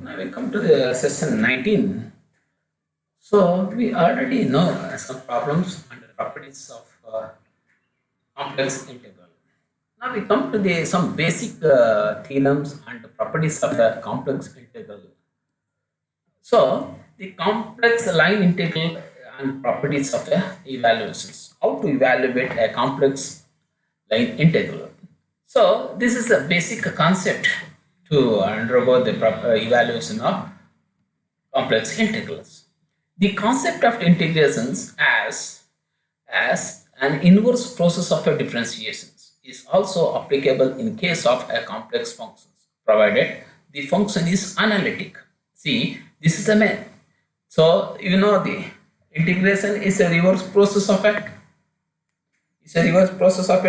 Now we come to the session 19. So we already know some problems and properties of complex integral. Now we come to the some basic theorems and properties of the complex integral. So the complex line integral and properties of the evaluations. How to evaluate a complex line integral. So this is a basic concept to undergo the evaluation of complex integrals. The concept of integrations as an inverse process of a differentiation is also applicable in case of a complex function, provided the function is analytic. See, this is the main. So you know the integration is a reverse process of a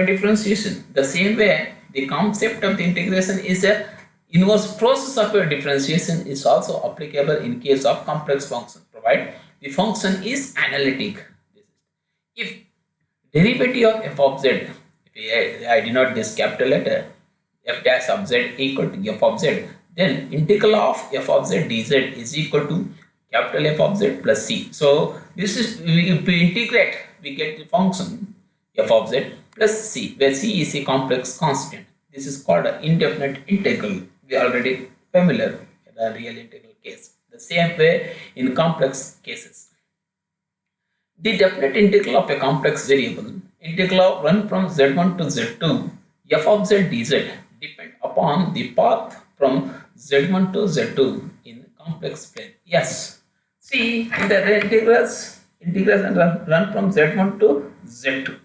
differentiation. The same way, the concept of the integration is a inverse process of a differentiation is also applicable in case of complex function, provided the function is analytic. If derivative of f of z, if I denote this capital letter, f dash of z equal to f of z, then integral of f of z dz is equal to capital F of z plus c. So this is, if we integrate, we get the function f of z plus c, where c is a complex constant. This is called an indefinite integral. We are already familiar with the real integral case. The same way in complex cases. The definite integral of a complex variable, integral of run from z1 to z2, f of z dz, depend upon the path from z1 to z2 in complex plane. Yes. See, in the integrals run from z1 to z2.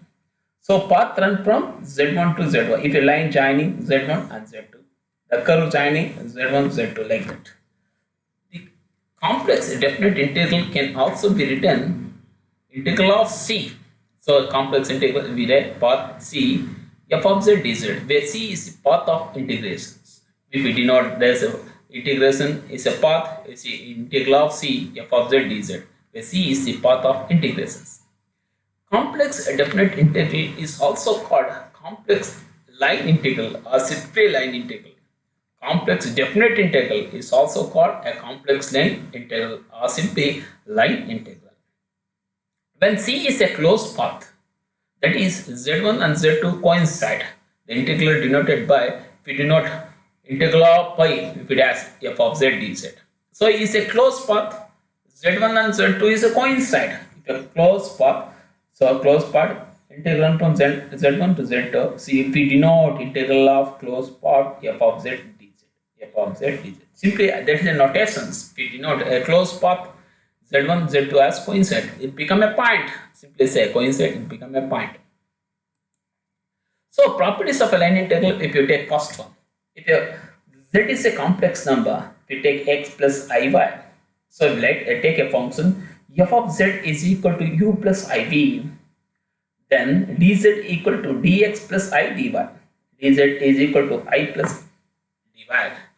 So path run from z1 to z1. If a line joining z1 and z2, the curve joining z1 z2 like that. The complex definite integral can also be written integral of c. So complex integral we write path c f of z dz, where c is the path of integrations. If we denote there's a integration is a path, is the integral of c f of z dz, where c is the path of integrations. Complex definite integral is also called complex line integral or simply line integral. Complex definite integral is also called a complex line integral or simply line integral. When c is a closed path, that is z1 and z2 coincide, the integral denoted by, we denote integral of pi if it has f of z dz. So it is a closed path, z1 and z2 is a coincide. If a closed path, so closed path integral from z1 to z2. See, if we denote integral of closed path f of z dz, f of z dz. Simply that is the notations. We denote a closed path z1 z2 as coincide, it become a point. Simply say coincide, it become a point. So properties of a line integral, if you take first one, if z is a complex number, we take x plus iy. So like take a function f of z is equal to u plus iv, then dz equal to dx plus I dy, dz is equal to I plus dy.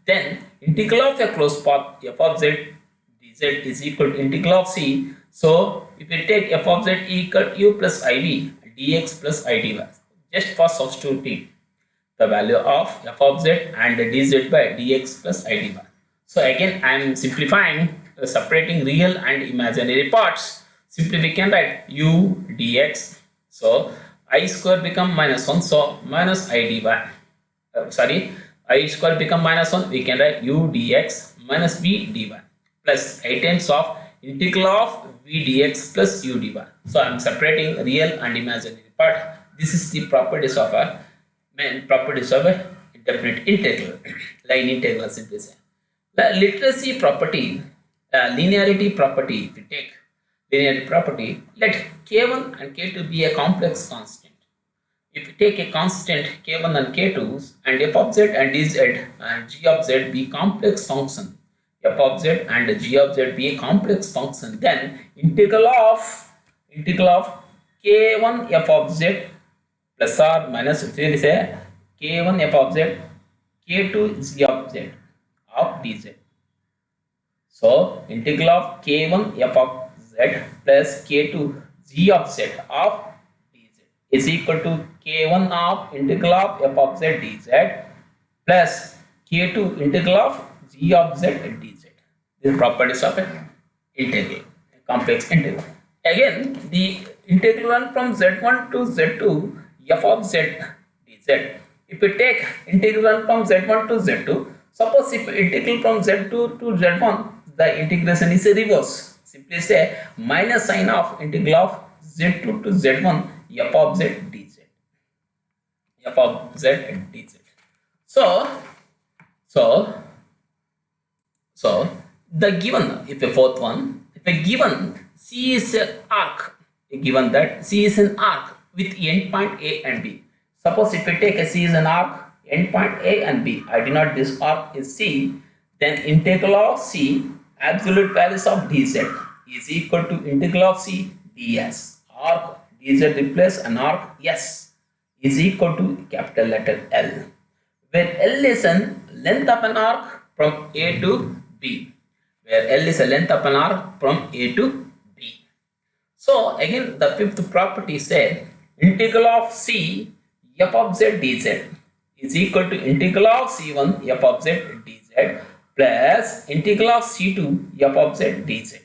Then integral of a closed path f of z dz is equal to integral of c. So if we take f of z equal to u plus iv dx plus I dy, just for substituting the value of f of z and dz by dx plus I dy. So again I am simplifying, separating real and imaginary parts. Simply we can write u dx. So I square become minus 1, so minus I dy. I square become minus 1, we can write u dx minus v dy plus I times of integral of v dx plus u dy. So I am separating real and imaginary part. This is the properties of a definite integral, line integral simply say. The literacy property, linearity property, if we take linearity property, let k1 and k2 be a complex constant. If we take a constant k1 and k2 and f of z and dz and g of z be complex function, f of z and g of z be a complex function, then integral of k1 f of z plus or minus, if we say k1 f of z, k2 g of z of dz. So integral of k1 f of z plus k2 g of z of dz is equal to k1 of integral of f of z dz plus k2 integral of g of z dz. the properties of a integral, a complex integral. Again, the integral from z1 to z2 f of z dz. If we take integral from z1 to z2, suppose if integral from z2 to z1, the integration is a reverse. Simply say minus sign of integral of z2 to z1 f of z dz. F of z dz. So, so So the given, if a fourth one, if a given C is an arc, given that C is an arc with endpoint A and B. Suppose if we take a C is an arc, endpoint A and B, I denote this arc is C, then integral of C, absolute values of dz is equal to integral of C ds. Arc dz replace an arc S is equal to capital letter L, where L is an length of an arc from A to B, where L is a length of an arc from A to B. So again the fifth property said integral of C f of z dz is equal to integral of C1 f of z dz plus integral of C2 f of z dz,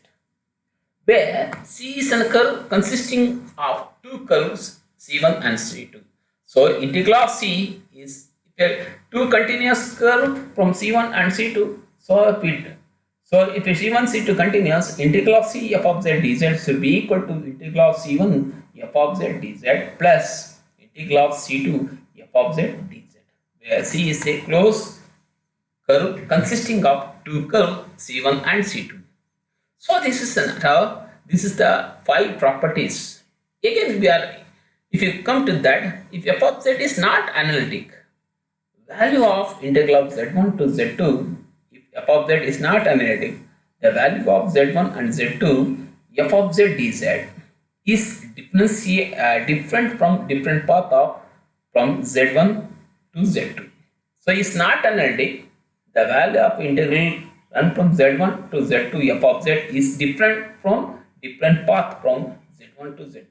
where C is a curve consisting of two curves C1 and C2. So integral of C is two continuous curve from C1 and C2. So if C1 C2 continuous, integral of C f of z dz should be equal to integral of C1 f of z dz plus integral of C2 f of z dz, where C is a closed curve consisting of two curves C1 and C2. So this is the five properties. Again if you come to that, if f of z is not analytic, value of integral of z1 to z2, if f of z is not analytic, the value of z1 and z2 f of z dz is different from different path of from z1 to z2. So it's not analytic, the value of integral run from z1 to z2 f of z is different from different path from z1 to z2.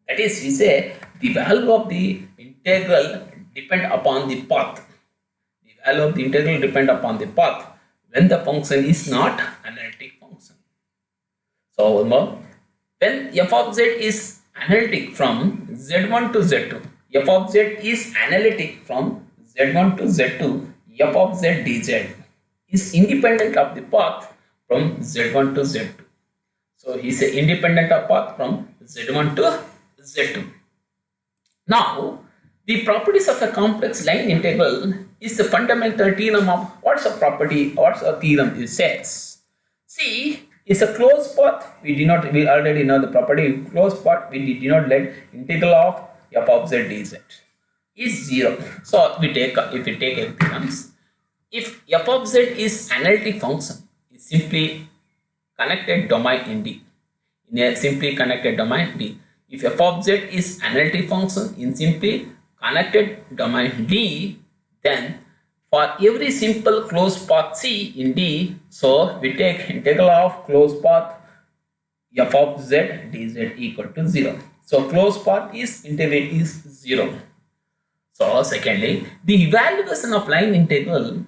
That is, we say the value of the integral depend upon the path. The value of the integral depend upon the path when the function is not analytic function. So when f of z is analytic from z1 to z2, f of z is analytic from z1 to z2, f of z dz is independent of the path from z1 to z2. So he is independent of path from z1 to z2. Now, the properties of a complex line integral is the fundamental theorem of what's a theorem it says. C is a closed path. We already know the property closed path. We denote that integral of f of z dz is 0. So if we take a theorems, if f of z is analytic function, is simply connected domain in D. In a simply connected domain D. If f of z is analytic function in simply connected domain D, then for every simple closed path C in D, so we take integral of closed path f of z dz equal to 0. So closed path is integral is 0. So secondly, the evaluation of line integral,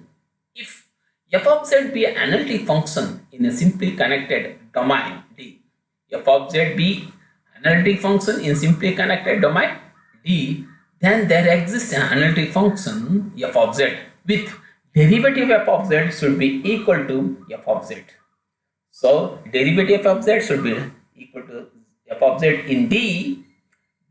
if f of z be an analytic function in a simply connected domain D, f of z be analytic function in simply connected domain D, then there exists an analytic function f of z with derivative f of z should be equal to f of z. So derivative of z should be equal to f of z in D,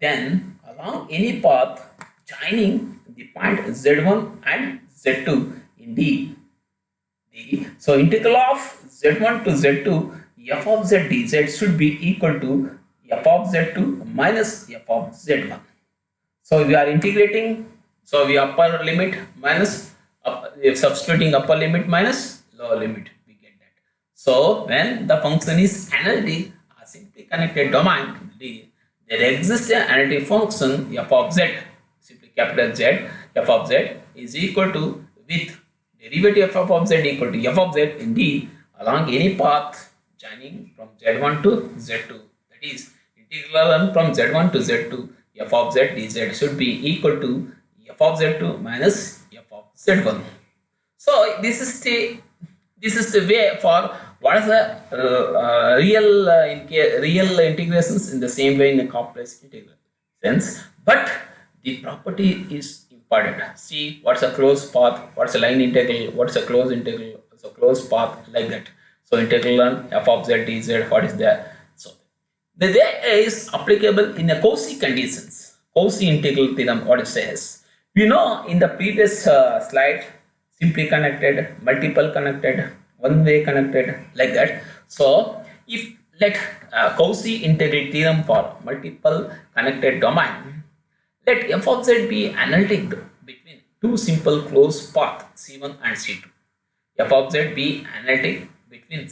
then along any path joining the point z1 and z2 in D. So integral of z1 to z2 f of z dz should be equal to f of z2 minus f of z1. So we are integrating, so we upper limit minus substituting upper limit minus lower limit, we get that. So when the function is analytic or simply connected domain D, there exists an analytic function f of z, simply capital Z, f of z is equal to with derivative f of z equal to f of z in D along any path joining from z1 to z2, that is integral from z1 to z2 f of z dz should be equal to f of z2 minus f of z1. So this is the way for what is the real integrations in the same way in the complex integral sense, but the property is important. See what's a closed path, what's a line integral, what's a closed integral, what's a closed path, like that. So integral on f of z dz, what is there? So the way is applicable in a Cauchy conditions. Cauchy integral theorem, what it says. We know in the previous slide, simply connected, multiple connected, one way connected, like that. So if let Cauchy integral theorem for multiple connected domain, let f of z be analytic between two simple closed paths C1 and C2. F of z be analytic between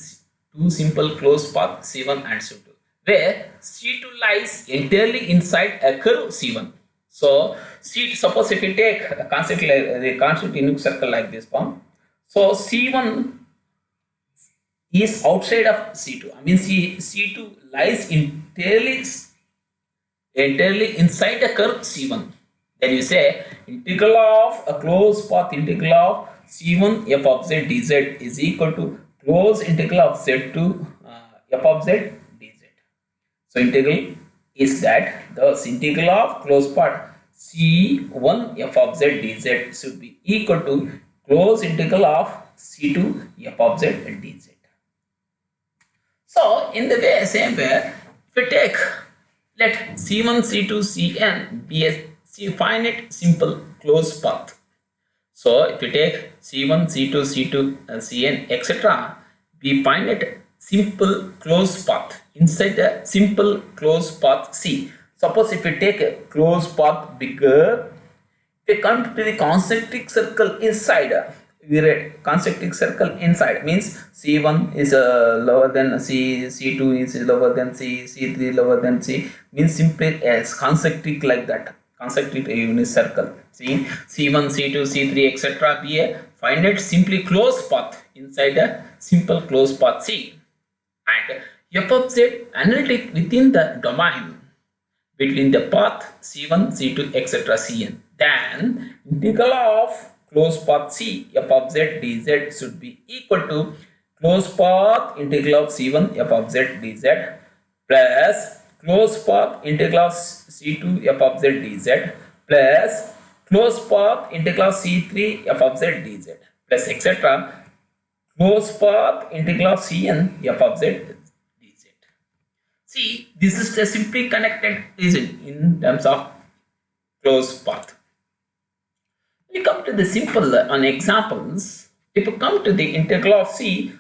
two simple closed paths C1 and C2, where C2 lies entirely inside a curve C1. So suppose if you take a concept like the concept in circle like this form, so C1 is outside of C2. I mean C2 lies entirely inside a curve C1. Then you say integral of a closed path integral of C1 f of z dz is equal to closed integral of z to f of z dz. So integral is that the integral of closed path C1 f of z dz should be equal to closed integral of C2 f of z dz. So in the same way, if we take, let C1, C2, Cn be a finite simple closed path. So if you take C1, C2, C2, Cn, etc. be finite simple closed path inside the simple closed path C. Suppose if you take a closed path bigger, if you come to the concentric circle inside, we read concentric circle inside means C1 is lower than C, C2 is lower than C, C3 lower than C, means simply as concentric like that, concentric unit circle. See C1, C2, C3, etc. be a finite simply closed path inside a simple closed path C, and f of z analytic within the domain between the path C1, C2, etc. Cn. Then integral of closed path C f of z dz should be equal to closed path integral of C1 f of z dz plus closed path integral of C2 f of z dz plus closed path integral of C3 f of z dz plus etc. closed path integral of Cn f of z dz. See, this is a simply connected region in terms of closed path. We come to the simple on examples. If you come to the integral of C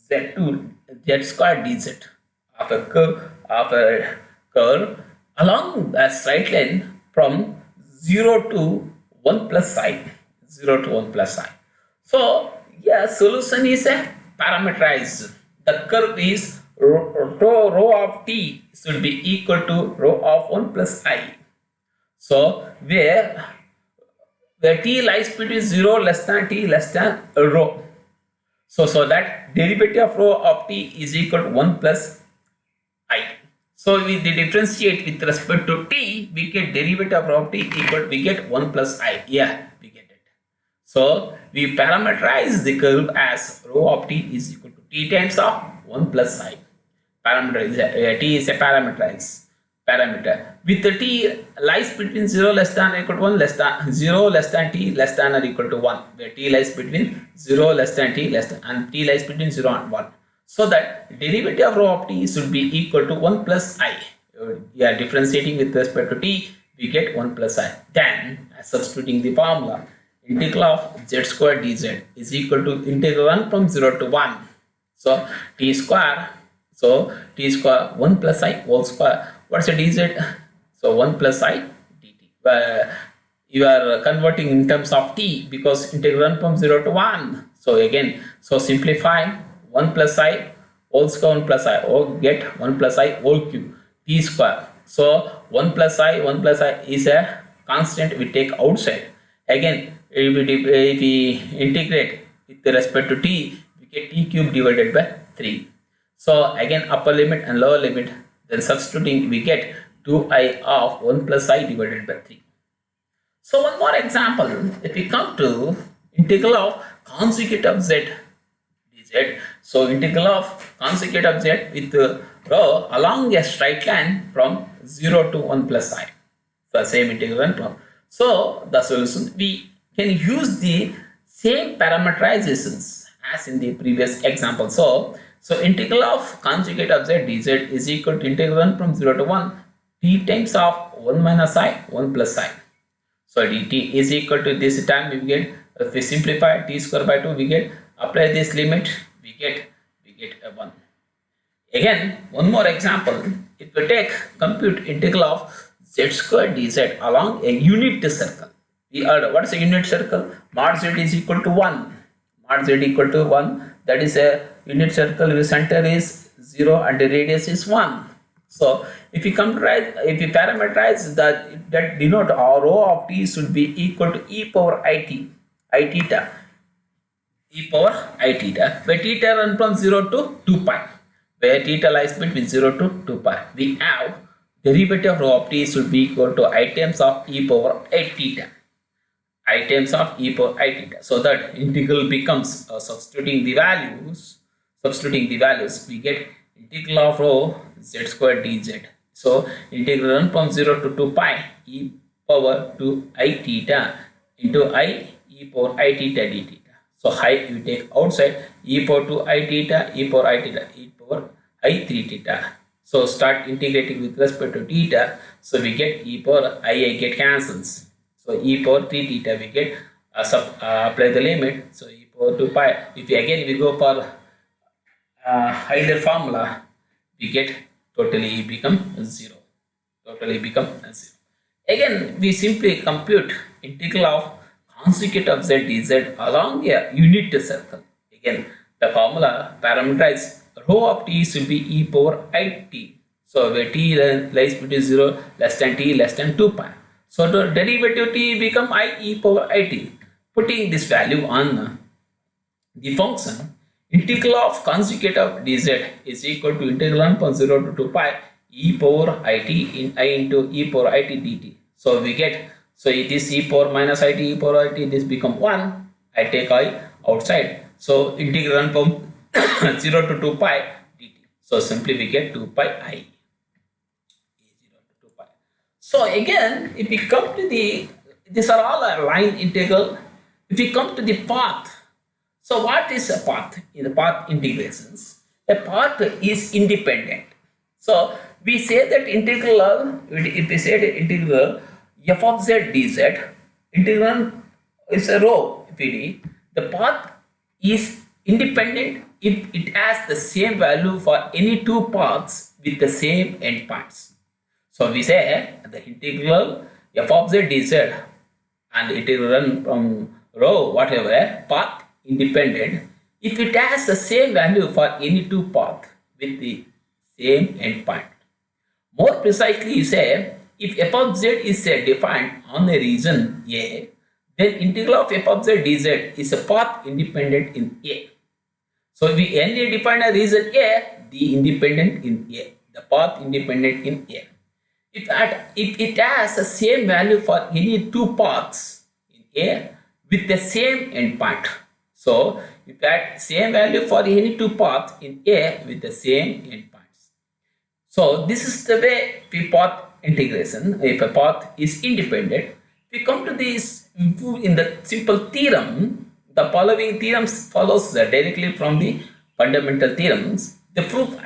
z2 z square dz of a curve along a straight line from 0 to 1 plus I, 0 to 1 plus I. So, yeah, solution is a parameterized. The curve is rho of t should be equal to rho of 1 plus I. So, where t lies between 0 less than t less than rho. So that derivative of rho of t is equal to 1 plus I. So we differentiate with respect to t, we get derivative of rho of t equal, we get 1 plus I. Yeah, we get it. So we parameterize the curve as rho of t is equal to t times of 1 plus I. Parameter t is a parameter with the t lies between 0 less than or equal to 1 less than 0 less than t less than or equal to 1, where t lies between 0 less than t less than and t lies between 0 and 1. So that derivative of rho of t should be equal to 1 plus I. Yeah, differentiating with respect to t, we get 1 plus I. Then substituting the formula, integral of z square dz is equal to integral 1 from 0 to 1. So t square, so t square 1 plus I whole square. What's a dz? So 1 plus I dt. You are converting in terms of t because integral 1 from 0 to 1. So again, so simplify 1 plus I whole square 1 plus I, or get 1 plus I whole cube t square. So 1 plus I is a constant we take outside. Again, if we integrate with respect to t, we get t cube divided by 3. So again, upper limit and lower limit, then substituting we get 2i of 1 plus I divided by 3. So one more example, if we come to integral of consecutive z dz, So integral of consecutive z with rho along a straight line from 0 to 1 plus I. The same integral term. So the solution, we can use the same parameterizations as in the previous example. So integral of conjugate of z dz is equal to integral from 0 to 1 t times of 1 minus I 1 plus I. So dt is equal to this time we get, if we simplify t square by 2, we get, apply this limit, we get a 1. Again, one more example. If we take compute integral of z square dz along a unit circle. We heard what is a unit circle? Mod z is equal to 1. Mod z equal to 1. That is a unit circle whose center is 0 and the radius is 1. So if you parameterize that denote rho of t should be equal to e power I theta, where theta run from 0 to 2 pi, where theta lies between 0 to 2 pi. We have derivative of rho of t should be equal to I times of e power I theta. I times of e power I theta. So that integral becomes, substituting the values, we get integral of rho z square dz. So integral run from 0 to 2 pi e power to I theta into I e power I theta d theta. So I you take outside, e power to I theta, e power I theta, e power I 3 theta. So start integrating with respect to theta. So we get e power I get cancels. So e power 3 theta we get, apply the limit. So e power 2 pi. If we go for either formula, we get totally become 0. Again, we simply compute integral of consecutive of z dz along a unit circle. Again, the formula parameterize rho of t should be e power I t. So where t lies between 0 less than t less than 2 pi. So the derivative t become I e power I t. Putting this value on the function, integral of consecutive dz is equal to integral from 0 to 2 pi e power I t in I into e power I t dt. So we get, so it is e power minus I t, e power I t, this become 1. I take I outside. So integral from 0 to 2 pi dt. So simply we get 2 pi I. So again, if we come to these are all a line integral. If we come to the path, so what is a path? In the path integrations, a path is independent. So we say that integral, if we say that integral f of z dz, integral is a rho pd, the path is independent if it has the same value for any two paths with the same endpoints. So we say the integral f of z dz and integral run from rho whatever path independent if it has the same value for any two paths with the same endpoint. More precisely, you say if f of z is defined on a region A, then integral of f of z dz is a path independent in A. So if we only define a region A, the independent in A, the path independent in A. If it has the same value for any two paths in A with the same endpoint. So if that same value for any two paths in A with the same endpoints. So this is the way we path integration. If a path is independent, we come to this in the simple theorem. The following theorems follows directly from the fundamental theorems. The proof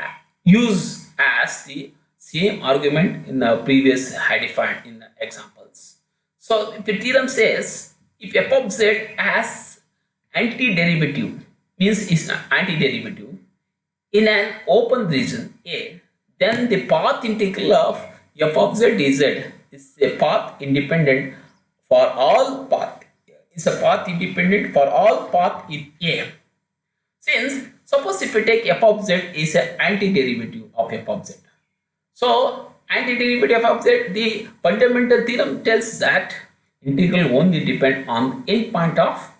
use as the same argument in the previous I defined in the examples. So if the theorem says if f of z has antiderivative, means is an antiderivative in an open region A, then the path integral of f of z dz is a path independent for all path. Is a path independent for all path in A. Since suppose if we take f of z is an antiderivative of f of z. So antiderivative of z, the fundamental theorem tells that integral only depend on endpoint of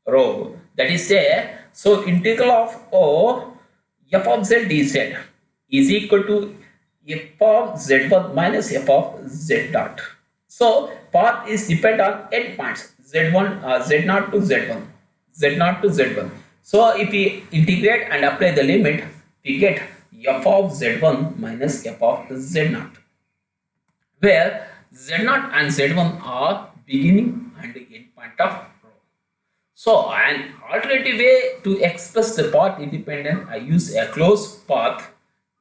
rho. That is say, so integral of O f of z dz is equal to f of z1 minus f of z dot. So path is depend on endpoints z1 z0 to z1, z0 to z1. So if we integrate and apply the limit, we get f of z1 minus f of z0, where z0 and z1 are beginning and end point of row. So an alternative way to express the path independent, I use a closed path.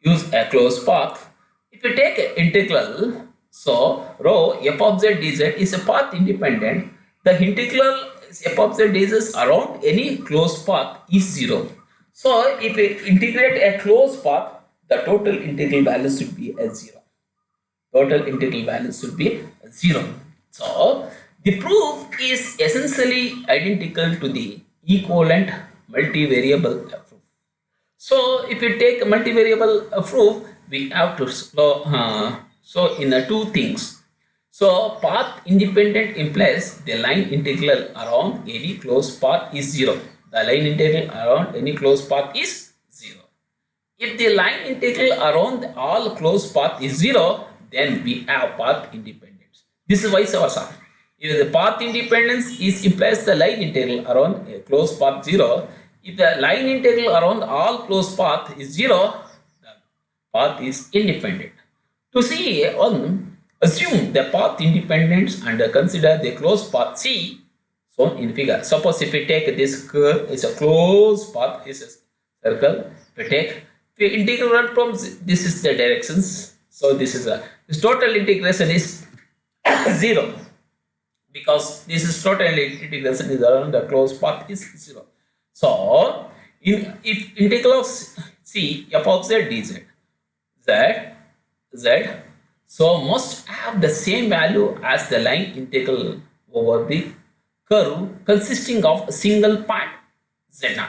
If you take an integral, so rho f of z dz is a path independent. The integral f of z dz around any closed path is 0. So if we integrate a closed path, the total integral value should be a 0. Total integral value should be 0. So the proof is essentially identical to the equivalent multivariable proof. So if you take multivariable proof, we have to so in two things. So path independent implies the line integral around any closed path is 0. The line integral around any closed path is 0. If the line integral around all closed path is 0, then we have path independence. This is vice versa. If the path independence is implies the line integral around a closed path 0, if the line integral around all closed path is 0, the path is independent. To see one, assume the path independence and consider the closed path C shown in figure. Suppose if we take this curve, is a closed path, is a circle. We integrate from this is the directions. So this total integration is 0, because this is total integration is around the closed path is 0. So if integral of C f of z dz z so must have the same value as the line integral over the curve consisting of a single point z0.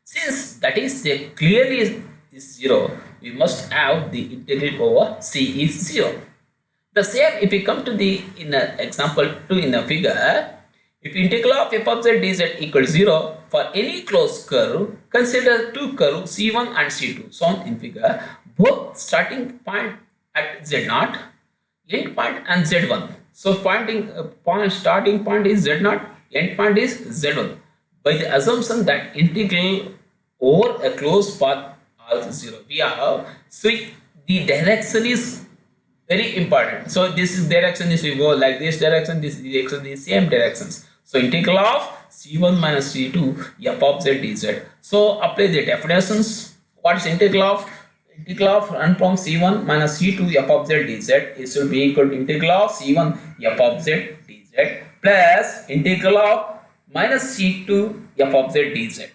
Since that is clearly is 0, we must have the integral over C is 0. The same if we come to the in example 2 in a figure, if integral of f of z dz equals 0 for any closed curve, consider two curves C1 and C2 shown in figure, both starting point at z0, end point and z1. So starting point is z0, end point is z1. By the assumption that integral over a closed path are 0, we have the direction is very important. So this is direction is we go like this direction, this direction is same directions. So integral of C1 minus C2 f of z dz. So apply the definitions. What is integral of run from C1 minus C2 f of z dz? It should be equal to integral of C1 f of z dz plus integral of minus C2 f of z dz.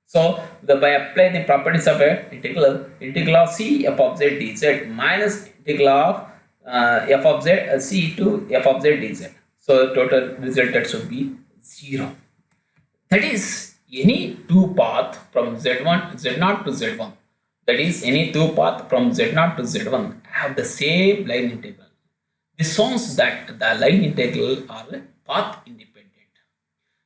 So by applying the properties of integral of C f of z dz minus integral of f of z C to f of z dz. So total result that should be 0. That is any two path from z0 to z1. That is any two path from z0 to z1 have the same line integral. This shows that the line integral are path independent.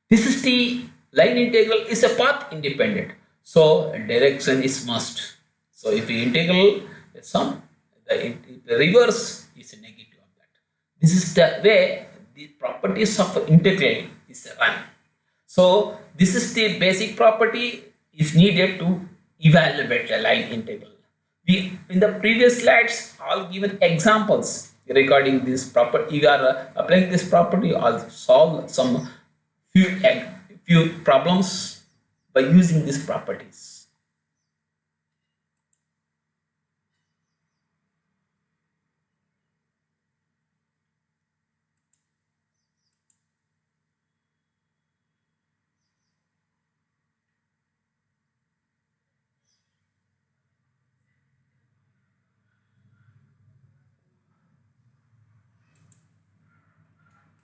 This is the line integral is a path independent. So direction is must. So if we integral some, the reverse is a negative of that. This is the way the properties of integral is run. So this is the basic property is needed to evaluate a line integral. We in the previous slides all given examples regarding this property. You are applying this property, I'll solve some few problems by using these properties.